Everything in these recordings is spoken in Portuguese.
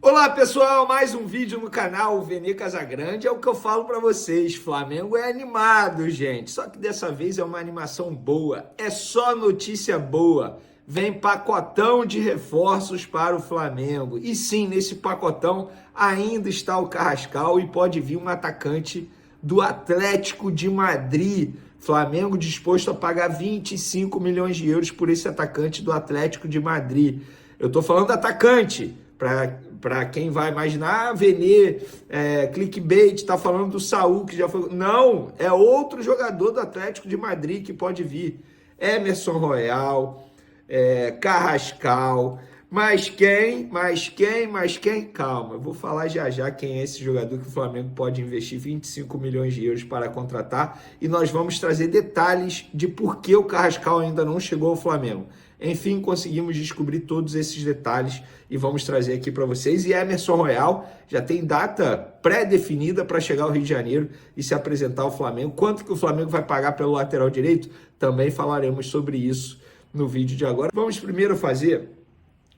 Olá pessoal, mais um vídeo no canal Vene Casagrande. É o que eu falo para vocês, Flamengo é animado, gente. Só que dessa vez é uma animação boa, é só notícia boa. Vem pacotão de reforços para o Flamengo. E sim, nesse pacotão ainda está o Carrascal e pode vir um atacante do Atlético de Madrid. Flamengo disposto a pagar 25 milhões de euros por esse atacante do Atlético de Madrid. Eu tô falando atacante, para quem vai imaginar, Vene, clickbait, tá falando do Saúl, que já foi... Não, é outro jogador do Atlético de Madrid que pode vir. Emerson Royal, Carrascal, mas quem? Calma, eu vou falar já quem é esse jogador que o Flamengo pode investir 25 milhões de euros para contratar e nós vamos trazer detalhes de por que o Carrascal ainda não chegou ao Flamengo. Enfim, conseguimos descobrir todos esses detalhes e vamos trazer aqui para vocês. E Emerson Royal já tem data pré-definida para chegar ao Rio de Janeiro e se apresentar ao Flamengo. Quanto que o Flamengo vai pagar pelo lateral direito? Também falaremos sobre isso no vídeo de agora. Vamos primeiro fazer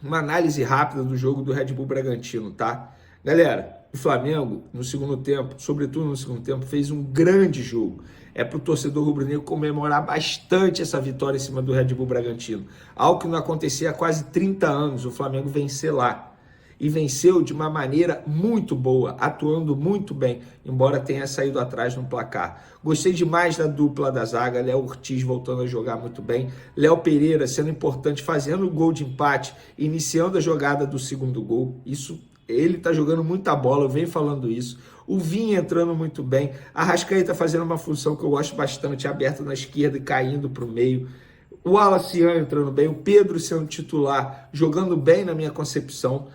uma análise rápida do jogo do Red Bull Bragantino, tá? Galera, o Flamengo, no segundo tempo, sobretudo no segundo tempo, fez um grande jogo. É para o torcedor rubro-negro comemorar bastante essa vitória em cima do Red Bull Bragantino. Algo que não acontecia há quase 30 anos, o Flamengo vencer lá. E venceu de uma maneira muito boa, atuando muito bem, embora tenha saído atrás no placar. Gostei demais da dupla da zaga, Léo Ortiz voltando a jogar muito bem, Léo Pereira sendo importante, fazendo o gol de empate, iniciando a jogada do segundo gol. Isso, ele tá jogando muita bola, eu venho falando isso. O Vinha entrando muito bem, a Arrascaeta fazendo uma função que eu gosto bastante, aberta na esquerda e caindo para o meio. O Wallace entrando bem, o Pedro sendo titular, jogando bem na minha concepção.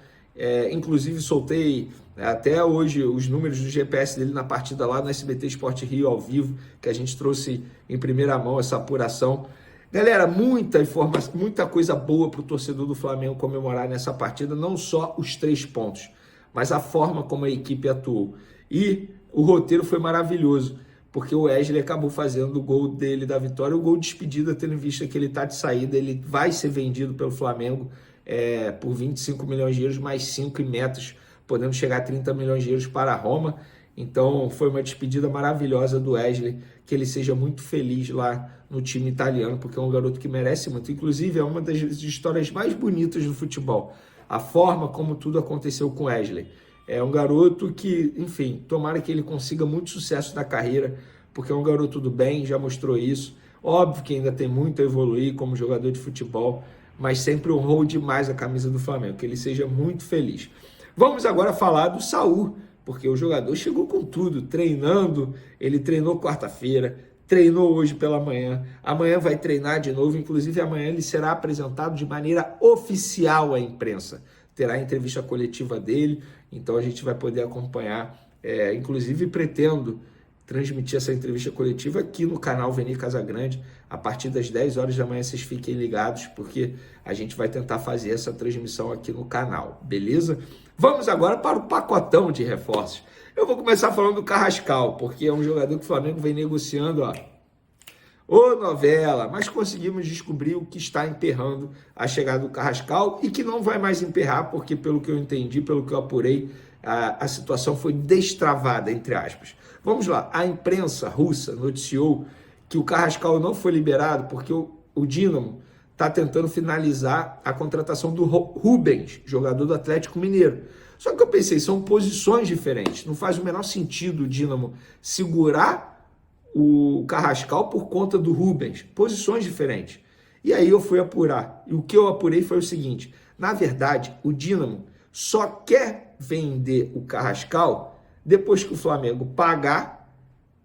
Inclusive soltei até hoje os números do GPS dele na partida lá no SBT Sport Rio ao vivo, que a gente trouxe em primeira mão essa apuração. Galera, muita informação, muita coisa boa para o torcedor do Flamengo comemorar nessa partida, não só os 3 pontos, mas a forma como a equipe atuou. E o roteiro foi maravilhoso, porque o Wesley acabou fazendo o gol dele da vitória, o gol de despedida, tendo em vista que ele está de saída, ele vai ser vendido pelo Flamengo por 25 milhões de euros, mais 5 em metas, podendo chegar a 30 milhões de euros para a Roma. Então foi uma despedida maravilhosa do Wesley, que ele seja muito feliz lá no time italiano, porque é um garoto que merece muito. Inclusive é uma das histórias mais bonitas do futebol, a forma como tudo aconteceu com o Wesley. É um garoto que, enfim, tomara que ele consiga muito sucesso na carreira, porque é um garoto do bem, já mostrou isso. Óbvio que ainda tem muito a evoluir como jogador de futebol, mas sempre honrou demais a camisa do Flamengo, que ele seja muito feliz. Vamos agora falar do Saúl, porque o jogador chegou com tudo, treinando, ele treinou quarta-feira, treinou hoje pela manhã, amanhã vai treinar de novo, inclusive amanhã ele será apresentado de maneira oficial à imprensa, terá a entrevista coletiva dele, então a gente vai poder acompanhar, inclusive pretendo transmitir essa entrevista coletiva aqui no canal Vene Casagrande, a partir das 10 horas da manhã, vocês fiquem ligados, porque a gente vai tentar fazer essa transmissão aqui no canal, beleza? Vamos agora para o pacotão de reforços. Eu vou começar falando do Carrascal, porque é um jogador que o Flamengo vem negociando, ô novela, mas conseguimos descobrir o que está emperrando a chegada do Carrascal e que não vai mais emperrar, porque pelo que eu entendi, pelo que eu apurei, a situação foi destravada, entre aspas. Vamos lá, a imprensa russa noticiou que o Carrascal não foi liberado porque o Dínamo está tentando finalizar a contratação do Rubens, jogador do Atlético Mineiro. Só que eu pensei, são posições diferentes, não faz o menor sentido o Dínamo segurar o Carrascal por conta do Rubens, posições diferentes. E aí eu fui apurar, e o que eu apurei foi o seguinte, na verdade, o Dínamo só quer vender o Carrascal depois que o Flamengo pagar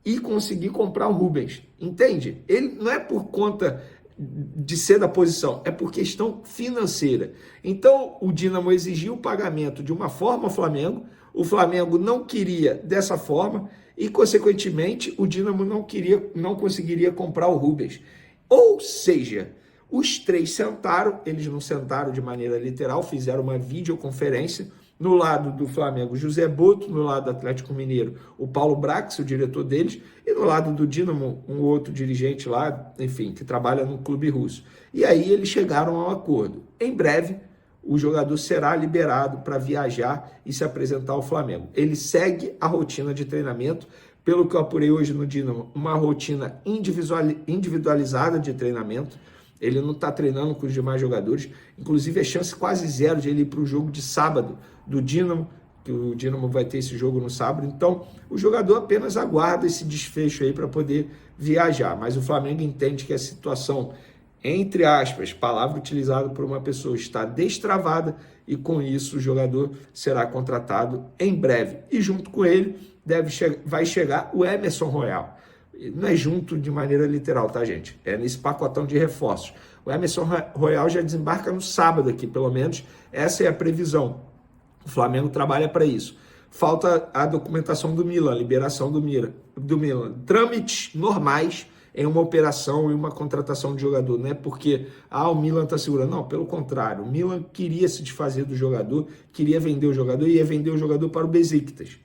e conseguir comprar o Rubens, entende? Ele não é por conta de ser da posição, é por questão financeira. Então o Dínamo exigiu o pagamento de uma forma ao Flamengo, o Flamengo não queria dessa forma e, consequentemente, o Dínamo não conseguiria comprar o Rubens. Ou seja, os 3 sentaram, eles não sentaram de maneira literal, fizeram uma videoconferência. No lado do Flamengo, José Boto, no lado do Atlético Mineiro, o Paulo Brax, o diretor deles, e no lado do Dínamo, um outro dirigente lá, enfim, que trabalha no clube russo. E aí eles chegaram a um acordo. Em breve, o jogador será liberado para viajar e se apresentar ao Flamengo. Ele segue a rotina de treinamento, pelo que eu apurei hoje no Dínamo, uma rotina individualizada de treinamento. Ele não está treinando com os demais jogadores, inclusive é chance quase zero de ele ir para o jogo de sábado do Dínamo, que o Dínamo vai ter esse jogo no sábado. Então, o jogador apenas aguarda esse desfecho aí para poder viajar. Mas o Flamengo entende que a situação, entre aspas, palavra utilizada por uma pessoa, está destravada e com isso o jogador será contratado em breve. E junto com ele vai chegar o Emerson Royal. Não é junto de maneira literal, tá, gente? É nesse pacotão de reforços. O Emerson Royal já desembarca no sábado aqui, pelo menos. Essa é a previsão. O Flamengo trabalha para isso. Falta a documentação do Milan, a liberação do Milan. Trâmites normais em uma operação e uma contratação de jogador. Não é porque o Milan está segurando. Não, pelo contrário. O Milan queria se desfazer do jogador, queria vender o jogador e ia vender o jogador para o Besiktas.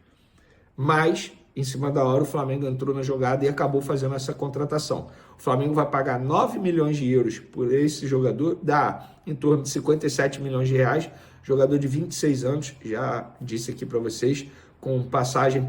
Mas, em cima da hora, o Flamengo entrou na jogada e acabou fazendo essa contratação. O Flamengo vai pagar 9 milhões de euros por esse jogador, dá em torno de 57 milhões de reais, jogador de 26 anos, já disse aqui para vocês, com passagem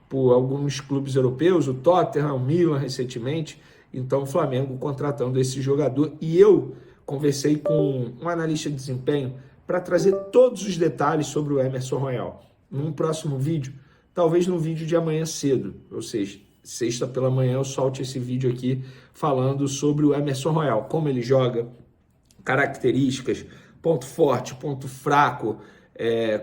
por alguns clubes europeus, o Tottenham, o Milan recentemente. Então o Flamengo contratando esse jogador, e eu conversei com um analista de desempenho para trazer todos os detalhes sobre o Emerson Royal. Num próximo vídeo, talvez no vídeo de amanhã cedo, ou seja, sexta pela manhã eu solte esse vídeo aqui falando sobre o Emerson Royal, como ele joga, características, ponto forte, ponto fraco,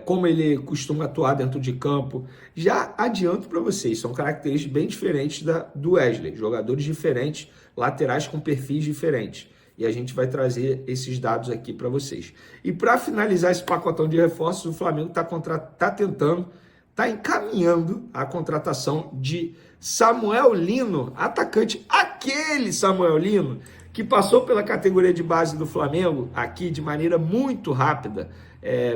como ele costuma atuar dentro de campo. Já adianto para vocês, são características bem diferentes do Wesley, jogadores diferentes, laterais com perfis diferentes. E a gente vai trazer esses dados aqui para vocês. E para finalizar esse pacotão de reforços, o Flamengo está encaminhando a contratação de Samuel Lino, atacante, aquele Samuel Lino que passou pela categoria de base do Flamengo aqui de maneira muito rápida,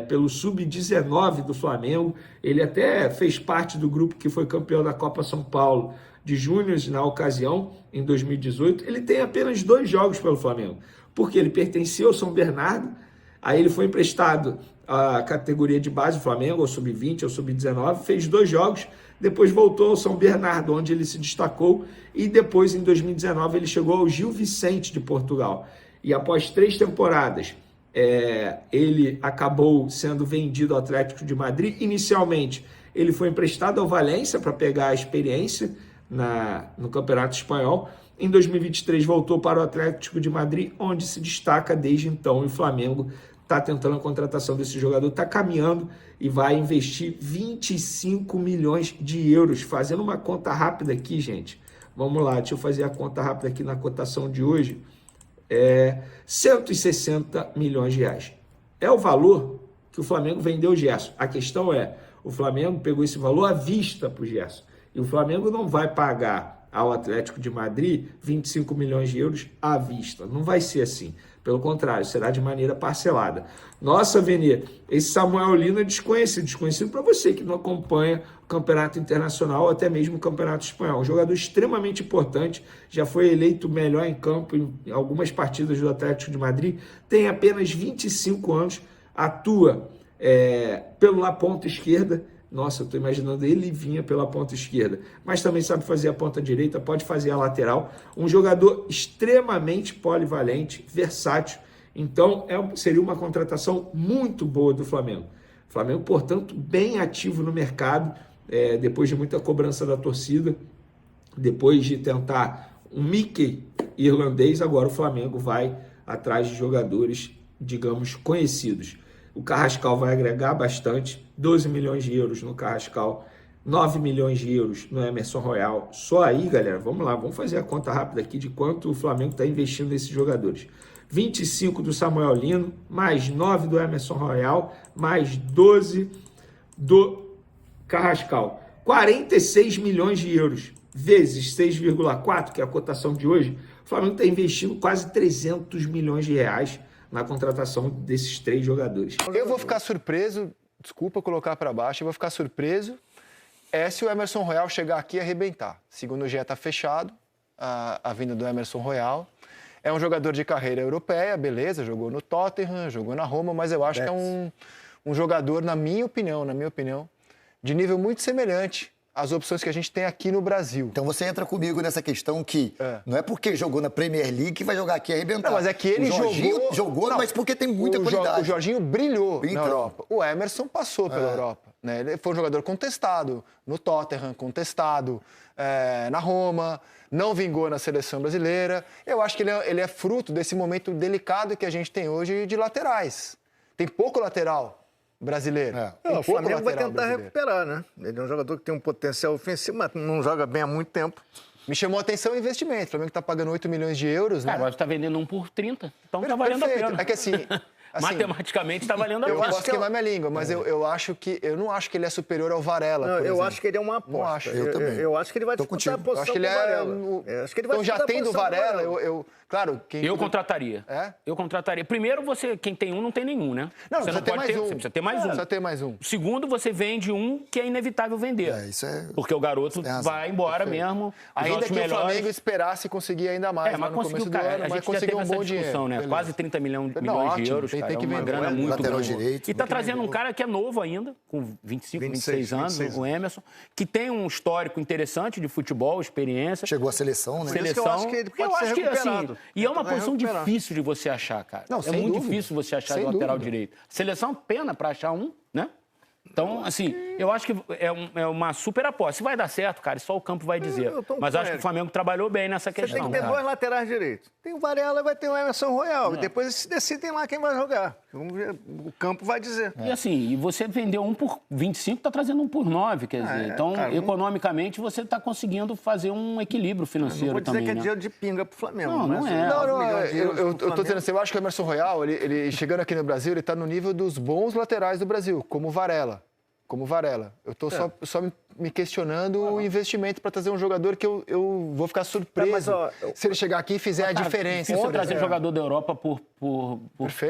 pelo Sub-19 do Flamengo. Ele até fez parte do grupo que foi campeão da Copa São Paulo de Júniors na ocasião, em 2018. Ele tem apenas 2 jogos pelo Flamengo, porque ele pertencia ao São Bernardo, aí ele foi emprestado à categoria de base do Flamengo, ao Sub-20, ao Sub-19, fez 2 jogos, depois voltou ao São Bernardo, onde ele se destacou, e depois, em 2019, ele chegou ao Gil Vicente de Portugal. E após 3 temporadas, ele acabou sendo vendido ao Atlético de Madrid. Inicialmente, ele foi emprestado ao Valência para pegar a experiência no Campeonato Espanhol. Em 2023, voltou para o Atlético de Madrid, onde se destaca desde então. E o Flamengo está tentando a contratação desse jogador, está caminhando e vai investir 25 milhões de euros. Fazendo uma conta rápida aqui, gente. Vamos lá, deixa eu fazer a conta rápida aqui na cotação de hoje. 160 milhões de reais. É o valor que o Flamengo vendeu o Gerson. A questão é, o Flamengo pegou esse valor à vista para o Gerson. E o Flamengo não vai pagar ao Atlético de Madrid 25 milhões de euros à vista. Não vai ser assim. Pelo contrário, será de maneira parcelada. Nossa, Vene, esse Samuel Lino é desconhecido para você que não acompanha o Campeonato Internacional ou até mesmo o Campeonato Espanhol. Um jogador extremamente importante, já foi eleito melhor em campo em algumas partidas do Atlético de Madrid, tem apenas 25 anos, atua pela ponta esquerda. Nossa, eu estou imaginando ele vinha pela ponta esquerda, mas também sabe fazer a ponta direita, pode fazer a lateral. Um jogador extremamente polivalente, versátil. Então, seria uma contratação muito boa do Flamengo. O Flamengo, portanto, bem ativo no mercado, depois de muita cobrança da torcida, depois de tentar um Mickey irlandês, agora o Flamengo vai atrás de jogadores, digamos, conhecidos. O Carrascal vai agregar bastante, 12 milhões de euros no Carrascal, 9 milhões de euros no Emerson Royal. Só aí, galera, vamos lá, vamos fazer a conta rápida aqui de quanto o Flamengo está investindo nesses jogadores. 25 do Samuel Lino, mais 9 do Emerson Royal, mais 12 do Carrascal. 46 milhões de euros, vezes 6,4, que é a cotação de hoje. O Flamengo está investindo quase 300 milhões de reais na contratação desses 3 jogadores. Eu vou ficar surpreso, desculpa colocar para baixo, eu vou ficar surpreso se o Emerson Royal chegar aqui e arrebentar. Segundo o GE, está fechado a vinda do Emerson Royal. É um jogador de carreira europeia, beleza, jogou no Tottenham, jogou na Roma, mas eu acho que é um jogador, na minha opinião, de nível muito semelhante às opções que a gente tem aqui no Brasil. Então você entra comigo nessa questão que não é porque jogou na Premier League que vai jogar aqui e arrebentar. Não, mas é que ele jogou, mas porque tem muita qualidade. O Jorginho brilhou então, na Europa. O Emerson passou pela Europa. Né? Ele foi um jogador contestado no Tottenham, contestado na Roma, não vingou na seleção brasileira. Eu acho que ele é fruto desse momento delicado que a gente tem hoje de laterais. Tem pouco lateral brasileiro. O Flamengo vai tentar recuperar, né? Ele é um jogador que tem um potencial ofensivo, mas não joga bem há muito tempo. Me chamou a atenção o investimento. O Flamengo está pagando 8 milhões de euros, né? Agora você está vendendo um por 30, então está valendo a pena. É que assim... Matematicamente está valendo a pena. Eu posso queimar minha língua, mas eu não acho que ele é superior ao Varela. Não, por eu exemplo. acho que ele é uma aposta. Não acho. Eu também. Eu acho que ele vai disputar a posição eu acho que ele com o Varela. Então já tendo o Varela, claro... Eu contrataria. Eu contrataria. Primeiro, quem tem um não tem nenhum, né? Não, você não pode ter, você precisa ter mais um. Precisa ter mais um. Segundo, você vende um que é inevitável vender. Isso é... Porque o garoto vai embora mesmo. Ainda que o Flamengo esperasse conseguir ainda mais. Mas conseguiu, cara. A gente já teve essa discussão, né? Quase 30 milhões de euros, cara. Tem que uma vender. grana muito lateral grande. direito. E tá trazendo um cara que é novo ainda, com 26 anos, o Emerson, que tem um histórico interessante de futebol, experiência. Chegou à seleção, né? Eu acho que ele pode ser recuperado. E é uma posição difícil de você achar, cara. Não, é muito difícil você achar o lateral direito. Seleção, pena para achar um, né? Então, assim, eu acho que é uma super aposta. Se vai dar certo, cara, só o campo vai dizer. Mas acho que o Flamengo trabalhou bem nessa questão. Você tem que ter dois laterais direitos. Tem o Varela e vai ter o Emerson Royal. E depois se decidem lá quem vai jogar. O campo vai dizer. E assim, você vendeu um por 25, tá trazendo um por 9, quer dizer. Então, cara, economicamente, você está conseguindo fazer um equilíbrio financeiro também. Não vou dizer que é dinheiro de pinga pro Flamengo. Não é. Eu tô dizendo assim, eu acho que o Emerson Royal, ele chegando aqui no Brasil, ele tá no nível dos bons laterais do Brasil, como o Varela. Eu tô só me questionando o investimento para trazer um jogador que eu vou ficar surpreso se ele chegar aqui e fizer a diferença. Ou trazer jogador da Europa por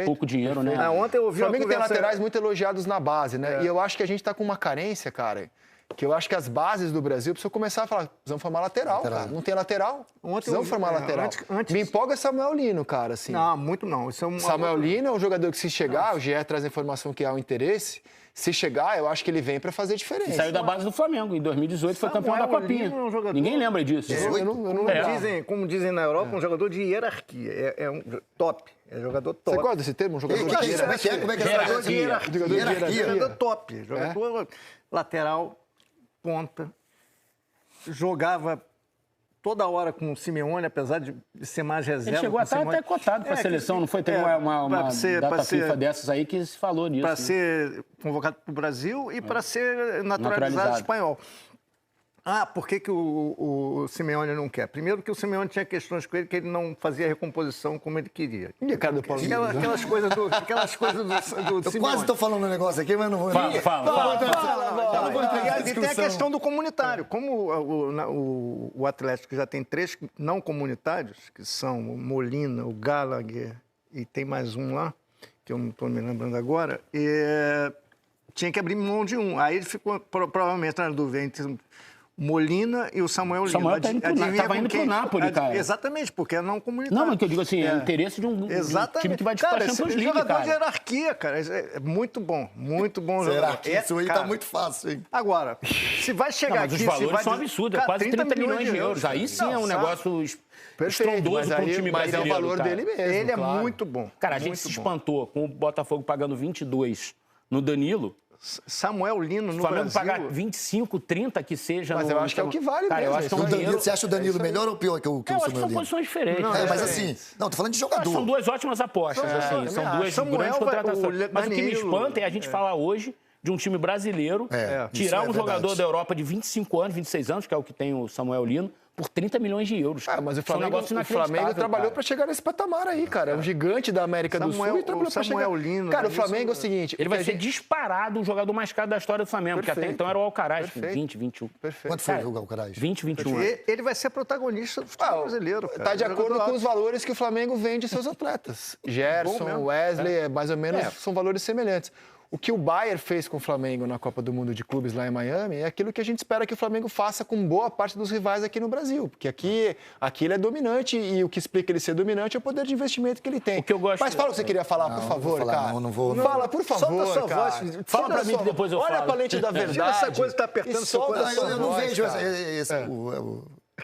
pouco dinheiro, né? Ontem eu vi o Flamengo tem laterais muito elogiados na base, né? E eu acho que a gente tá com uma carência, cara, que eu acho que as bases do Brasil precisam começar a falar, precisamos formar lateral, cara. Não tem lateral? Precisamos formar lateral. Me empolga Samuel Lino, cara, assim. Não, muito não. Samuel Lino é um jogador que se chegar, o GE traz a informação que há um interesse. Se chegar, eu acho que ele vem para fazer diferença. E saiu da base do Flamengo. Em 2018 foi campeão da Copinha. Ninguém lembra disso. Como dizem na Europa, um jogador de hierarquia. É um top. É jogador top. Você gosta desse termo? Um jogador de hierarquia? Como é que é? Jogador de hierarquia. Jogador top. Jogador lateral, ponta. Jogava toda hora com o Simeone, apesar de ser mais reserva. Ele chegou até cotado para a seleção, não foi? Teve uma data FIFA dessas aí que se falou nisso. Para ser convocado para o Brasil e para ser naturalizado espanhol. Por que o Simeone não quer? Primeiro que o Simeone tinha questões com ele que ele não fazia recomposição como ele queria. E a cara do Paulo? Aquelas coisas do Eu Simeone. quase estou falando um negócio aqui, mas não vou... Fala. E tem a questão do comunitário. Como o Atlético já tem 3 não comunitários, que são o Molina, o Gallagher e tem mais um lá, que eu não estou me lembrando agora, tinha que abrir mão de um. Aí ele ficou provavelmente na dúvida entre Molina e o Samuel Lino. Estava indo pro Napoli, cara. Exatamente, porque é não comunitário. Não, mas que eu digo assim, é o interesse de um time que vai disputar a Champions League, jogador cara. de hierarquia, cara. É muito bom jogador. Isso aí tá muito fácil, hein? Agora, se vai chegar aqui... Mas os valores são absurdos, é quase 30 milhões de euros. Aí sim é um negócio estrondoso para um time brasileiro. Mas é o valor dele mesmo, ele é muito bom. Cara, a gente se espantou com o Botafogo pagando 22 no Danilo. Samuel Lino no Flamengo Brasil... pagar 25, 30 que seja... Mas eu acho que é o que vale mesmo. Eu acho que Você acha o Danilo melhor ou pior que o Samuel Lino? Eu acho que são posições diferentes. Mas assim... Não, tô falando de jogador. São duas ótimas apostas, assim. São duas grandes contratações. Mas o que me espanta é a gente falar hoje de um time brasileiro, tirar um jogador da Europa de 25 anos, 26 anos, que é o que tem o Samuel Lino, por 30 milhões de euros. Mas o Flamengo trabalhou para chegar nesse patamar aí, cara. É um gigante da América do Sul e trabalhou para chegar. Lino, cara, o Flamengo é o seguinte... Ele vai ser disparado o jogador mais caro da história do Flamengo, porque até então era o Alcaraz, com 20, 21. Perfeito. Quanto foi o Alcaraz? 20, 21. Ele vai ser protagonista do futebol brasileiro, cara. Tá de acordo com os valores que o Flamengo vende seus atletas. Gerson, Wesley, mais ou menos, são valores semelhantes. O que o Bayern fez com o Flamengo na Copa do Mundo de Clubes lá em Miami é aquilo que a gente espera que o Flamengo faça com boa parte dos rivais aqui no Brasil. Porque aqui ele é dominante e o que explica ele ser dominante é o poder de investimento que ele tem. O que eu gosto... Mas fala o que você queria falar, por favor, cara. Não vou. Fala, por favor, solta cara. Voz, fala pra mim que depois eu falo. Olha pra lente da verdade. Tira essa coisa que tá apertando seu coração. Eu não vejo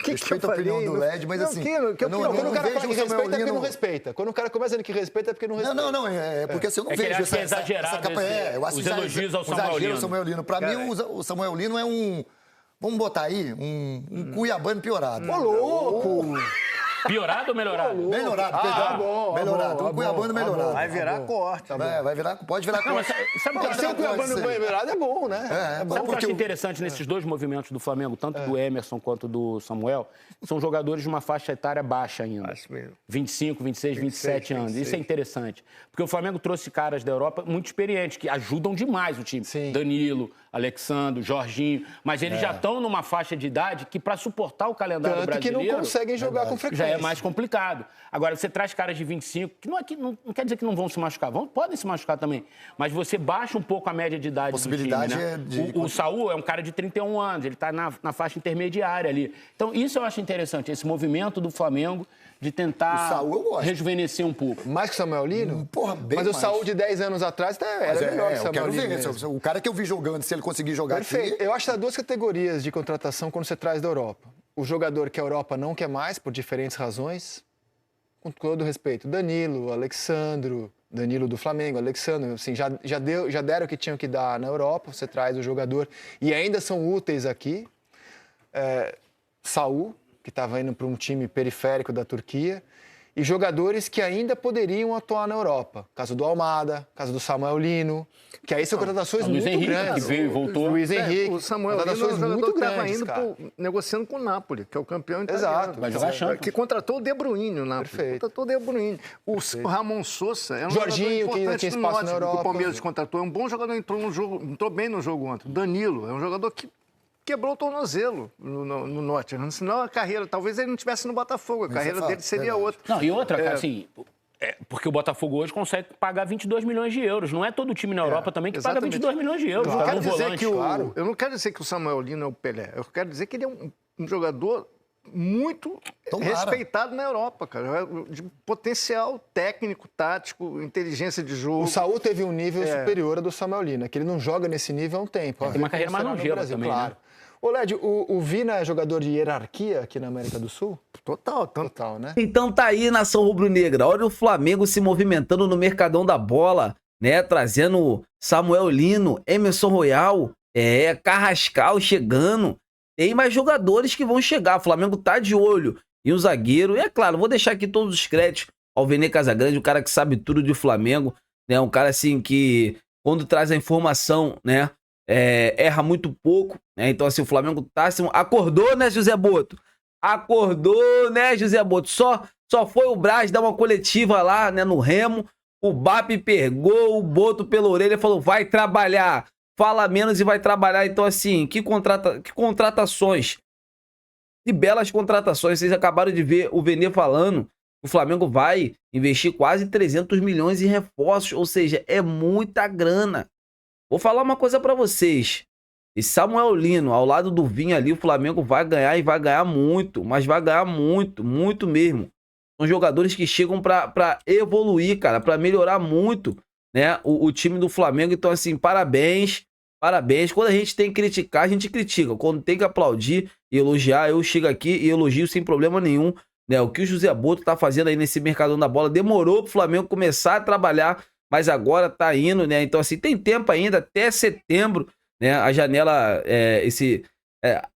respeito a opinião do LED, mas assim... Quando o cara fala que respeita, é porque não respeita. Quando o cara começa dizendo que respeita, é porque não respeita. Não, é porque assim, eu não vejo essa exagerado os elogios ao Samuel Lino. Pra mim, o Samuel Lino é um... Vamos botar aí, um cuiabano piorado. Ô, louco! Piorado ou melhorado? Melhorado, perdão. Melhorado. Um cuiabano melhorado. Vai virar corte. Vai virar, pode virar corte. Sabe o que Ser um cuiabano melhorado é bom, né? Sabe o que eu acho interessante nesses dois movimentos do Flamengo, tanto do Emerson quanto do Samuel? São jogadores de uma faixa etária baixa ainda. 25, 26, 27 anos. Isso é interessante. Porque o Flamengo trouxe caras da Europa muito experientes, que ajudam demais o time. Sim. Danilo, Alexandre, Jorginho. Mas eles já estão numa faixa de idade que, para suportar o calendário brasileiro... que não conseguem jogar com frequência. Já é mais complicado. Agora, você traz caras de 25, que não quer dizer que não vão se machucar. Podem se machucar também. Mas você baixa um pouco a média de idade do time, né? O Saúl é um cara de 31 anos. Ele está na faixa intermediária ali. Então, isso eu acho interessante. Esse movimento do Flamengo de tentar rejuvenescer um pouco. Mais que o Samuel Lino? Porra, bem Mas mais. O Saúl de 10 anos atrás era melhor que o Samuel Lino. Eu quero ver. O cara que eu vi jogando, se ele conseguir jogar Perfeito. aqui... Eu acho que há duas categorias de contratação quando você traz da Europa. O jogador que a Europa não quer mais, por diferentes razões, com todo respeito, Danilo, Alexandro, Danilo do Flamengo, Alexandro, assim, já deram o que tinham que dar na Europa, você traz o jogador e ainda são úteis aqui. Saúl, que estava indo para um time periférico da Turquia, e jogadores que ainda poderiam atuar na Europa. Caso do Almada, caso do Samuel Lino, que aí são contratações muito grandes. Que veio e voltou. Luiz Henrique. O Samuel Lino é um jogador que estava indo negociando com o Napoli, que é o campeão italiano. Exato. Vai jogar Champions. Que contratou o De Bruyne, o Napoli. Perfeito. Contratou o De Bruyne. O Ramon Sousa é um Jorginho, jogador importante que tinha espaço na Europa. Que o Palmeiras contratou. É um bom jogador, entrou bem no jogo ontem. Danilo é um jogador que quebrou o tornozelo no Nottingham. Senão a carreira, talvez ele não estivesse no Botafogo, a carreira dele seria outra. Não, e outra, cara, assim... porque o Botafogo hoje consegue pagar 22 milhões de euros. Não é todo time na Europa também que paga 22 milhões de euros. Eu não quero dizer que o Samuel Lino é o Pelé. Eu quero dizer que ele é um jogador muito respeitado na Europa, cara. De potencial técnico, tático, inteligência de jogo. O Saúl teve um nível superior ao do Samuel Lino, que ele não joga nesse nível há um tempo. Tem uma carreira mais longeva também, claro. Né? Ô, Led, o Vina é jogador de hierarquia aqui na América do Sul? Total, né? Então tá aí, nação rubro-negra. Olha o Flamengo se movimentando no mercadão da bola, né? Trazendo Samuel Lino, Emerson Royal, Carrascal chegando. Tem mais jogadores que vão chegar. O Flamengo tá de olho em um zagueiro. E é claro, vou deixar aqui todos os créditos ao Vene Casagrande, o cara que sabe tudo de Flamengo, né? Um cara assim que, quando traz a informação, né? Erra muito pouco, né? Então, assim, o Flamengo tá assim, acordou, né, José Boto? Acordou, né, José Boto? Só foi o Braz dar uma coletiva lá, né, no Remo. O Bap pegou o Boto pela orelha e falou: vai trabalhar, fala menos e vai trabalhar. Então, assim, que contratações, que belas contratações. Vocês acabaram de ver o Vene falando. O Flamengo vai investir quase 300 milhões em reforços, ou seja, é muita grana. Vou falar uma coisa pra vocês. E Samuel Lino, ao lado do Vinha ali, o Flamengo vai ganhar e vai ganhar muito. Mas vai ganhar muito, muito mesmo. São jogadores que chegam pra evoluir, cara, pra melhorar muito, né, o time do Flamengo. Então, assim, parabéns, parabéns. Quando a gente tem que criticar, a gente critica. Quando tem que aplaudir e elogiar, eu chego aqui e elogio sem problema nenhum, né? O que o José Boto tá fazendo aí nesse mercadão da bola, demorou pro Flamengo começar a trabalhar, mas agora tá indo, né? Então, assim, tem tempo ainda, até setembro, né? A janela,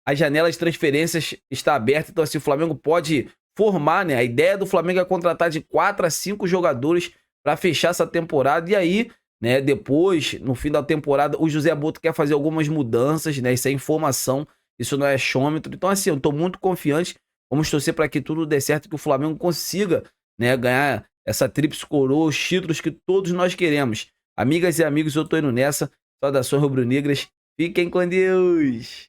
a janela de transferências está aberta. Então, assim, o Flamengo pode formar, né? A ideia do Flamengo é contratar de 4 a 5 jogadores para fechar essa temporada. E aí, né, depois, no fim da temporada, o José Boto quer fazer algumas mudanças, né? Isso é informação, isso não é achômetro. Então, assim, eu tô muito confiante. Vamos torcer para que tudo dê certo, que o Flamengo consiga, né, ganhar essa tríplice coroa, os títulos que todos nós queremos. Amigas e amigos, eu tô indo nessa. Saudações rubro-negras. Fiquem com Deus.